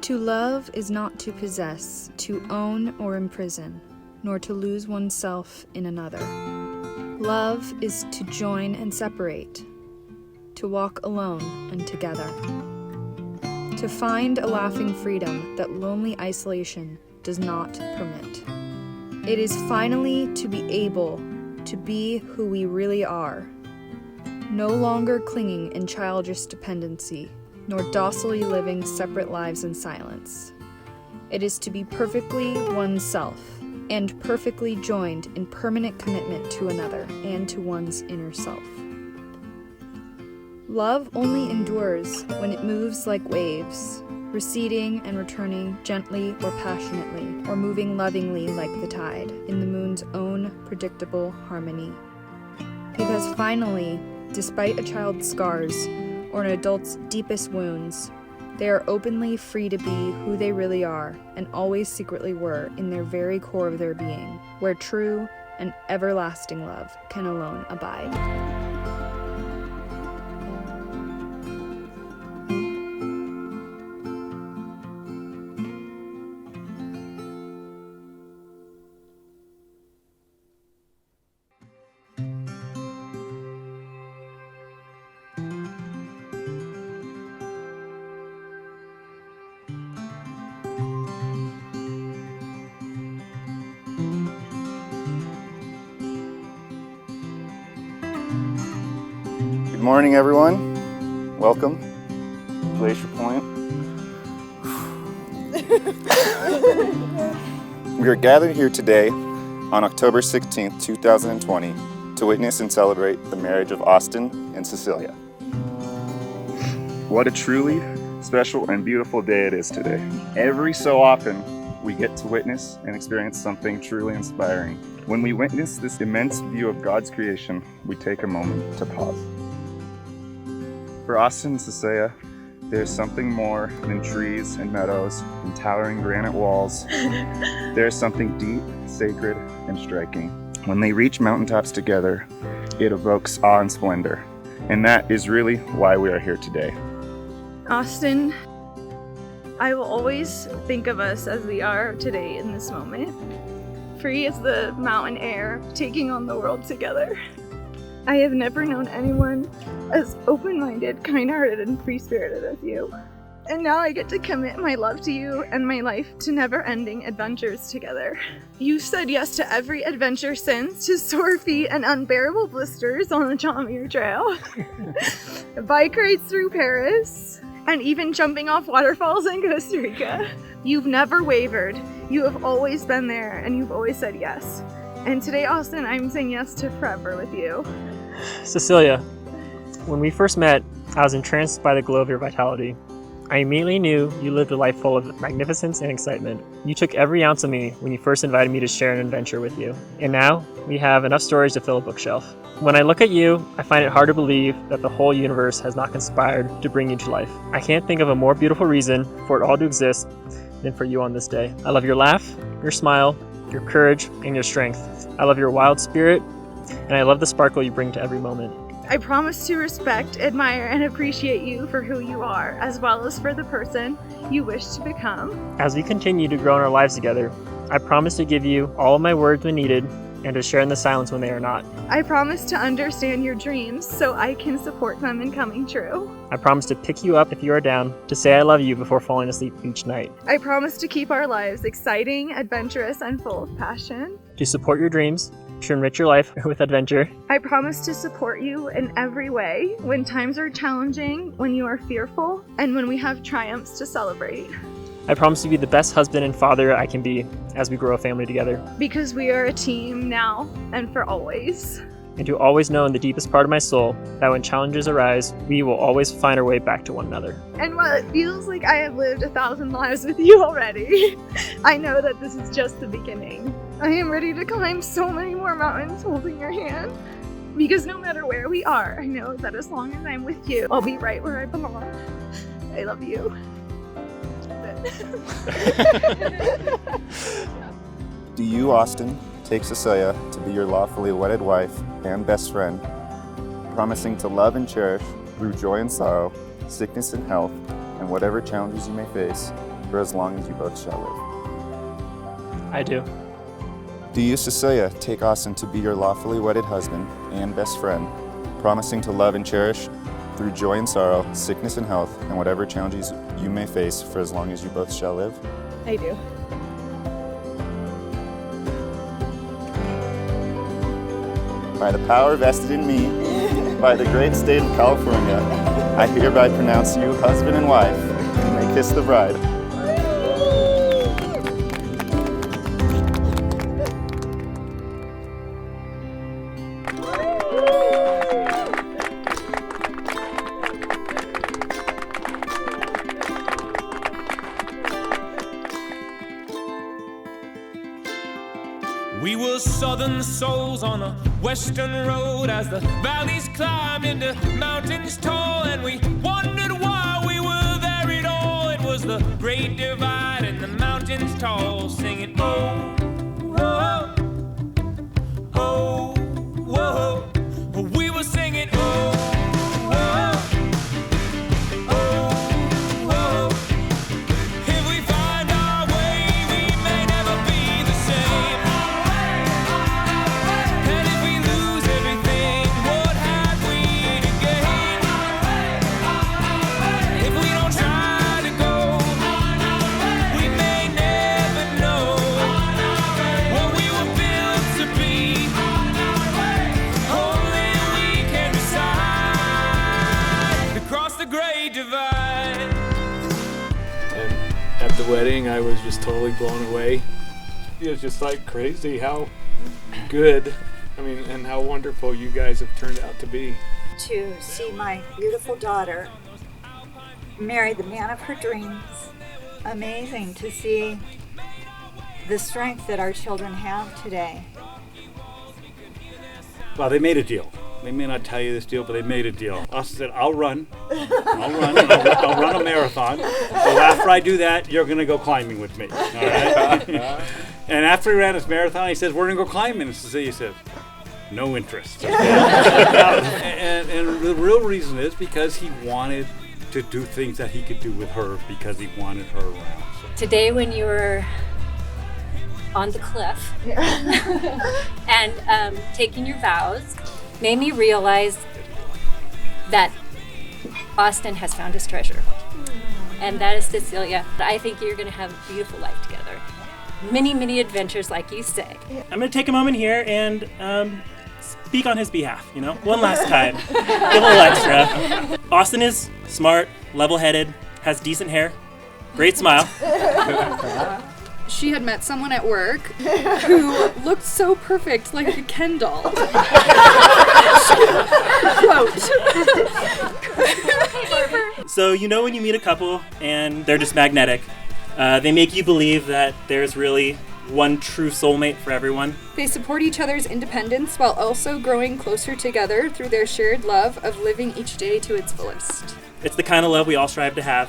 To love is not to possess, to own or imprison, nor to lose oneself in another. Love is to join and separate, to walk alone and together, to find a laughing freedom that lonely isolation does not permit. It is finally to be able to be who we really are, no longer clinging in childish dependency, nor docilely living separate lives in silence. It is to be perfectly oneself, and perfectly joined in permanent commitment to another and to one's inner self. Love only endures when it moves like waves, receding and returning gently or passionately, or moving lovingly like the tide in the moon's own predictable harmony. Because finally, despite a child's scars or an adult's deepest wounds, they are openly free to be who they really are and always secretly were in their very core of their being, where true and everlasting love can alone abide. Good morning, everyone. Welcome to Glacier Point. We are gathered here today on October 16th, 2020 to witness and celebrate the marriage of Austin and Cecilia. What a truly special and beautiful day it is today. Every so often, we get to witness and experience something truly inspiring. When we witness this immense view of God's creation, we take a moment to pause. For Austin and Cecilia, there's something more than trees and meadows and towering granite walls. There's something deep, sacred, and striking. When they reach mountaintops together, it evokes awe and splendor. And that is really why we are here today. Austin, I will always think of us as we are today in this moment. Free as the mountain air, taking on the world together. I have never known anyone as open-minded, kind-hearted, and free-spirited as you. And now I get to commit my love to you and my life to never-ending adventures together. You've said yes to every adventure since, to sore feet and unbearable blisters on the Chamir Trail, bike rides through Paris, and even jumping off waterfalls in Costa Rica. You've never wavered. You have always been there, and you've always said yes. And today, Austin, I'm saying yes to forever with you. Cecilia, when we first met, I was entranced by the glow of your vitality. I immediately knew you lived a life full of magnificence and excitement. You took every ounce of me when you first invited me to share an adventure with you. And now, we have enough stories to fill a bookshelf. When I look at you, I find it hard to believe that the whole universe has not conspired to bring you to life. I can't think of a more beautiful reason for it all to exist than for you on this day. I love your laugh, your smile, your courage, and your strength. I love your wild spirit, and I love the sparkle you bring to every moment. I promise to respect, admire, and appreciate you for who you are, as well as for the person you wish to become. As we continue to grow in our lives together, I promise to give you all of my words when needed, and to share in the silence when they are not. I promise to understand your dreams so I can support them in coming true. I promise to pick you up if you are down, to say I love you before falling asleep each night. I promise to keep our lives exciting, adventurous, and full of passion. To support your dreams, to enrich your life with adventure. I promise to support you in every way, when times are challenging, when you are fearful, and when we have triumphs to celebrate. I promise to be the best husband and father I can be as we grow a family together. Because we are a team now and for always. And to always know in the deepest part of my soul that when challenges arise, we will always find our way back to one another. And while it feels like I have lived 1,000 lives with you already, I know that this is just the beginning. I am ready to climb so many more mountains holding your hand. Because no matter where we are, I know that as long as I'm with you, I'll be right where I belong. I love you. Do you, Austin, take Cecilia to be your lawfully wedded wife and best friend, promising to love and cherish through joy and sorrow, sickness and health, and whatever challenges you may face, for as long as you both shall live. I do. Do you, Cecilia, take Austin to be your lawfully wedded husband and best friend, promising to love and cherish through joy and sorrow, sickness and health, and whatever challenges you may face for as long as you both shall live? I do. By the power vested in me, by the great state of California, I hereby pronounce you husband and wife, and may kiss the bride. We were southern souls on a western road as the valleys climbed into mountains tall, and we wondered why we were there at all. It was the great divide and the mountains tall, singing oh, whoa, oh, whoa. We were singing oh, whoa, oh, whoa. If we find our way, we may never be the same. And if we lose everything, what have we to gain? If we don't try to go, we may never know what we were built to be. Only we can decide to cross the great divide. And at the wedding, I was just totally blown away. It was just like crazy how good, and how wonderful you guys have turned out to be. To see my beautiful daughter marry the man of her dreams. Amazing to see the strength that our children have today. Well, they made a deal. They may not tell you this deal, but they made a deal. Austin said, I'll run a marathon. So after I do that, you're going to go climbing with me. All right? And after he ran his marathon, he says, we're going to go climbing. And Cecilia says, no interest. and the real reason is because he wanted to do things that he could do with her because he wanted her around. Today when you were on the cliff and taking your vows made me realize that Austin has found his treasure, and that is Cecilia. I think you're going to have a beautiful life together. Many, many adventures, like you say. I'm going to take a moment here and speak on his behalf, one last time. Give a little extra. Austin is smart, level-headed, has decent hair, great smile. She had met someone at work who looked so perfect, like a Ken doll. Quote. So when you meet a couple and they're just magnetic, they make you believe that there's really one true soulmate for everyone. They support each other's independence while also growing closer together through their shared love of living each day to its fullest. It's the kind of love we all strive to have,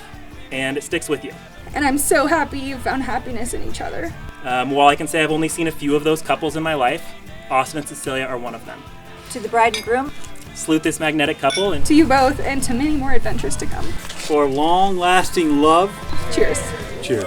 and it sticks with you. And I'm so happy you found happiness in each other. While I can say I've only seen a few of those couples in my life, Austin and Cecilia are one of them. To the bride and groom. Salute this magnetic couple, and To you both, and to many more adventures to come. For long-lasting love. Cheers. Cheers.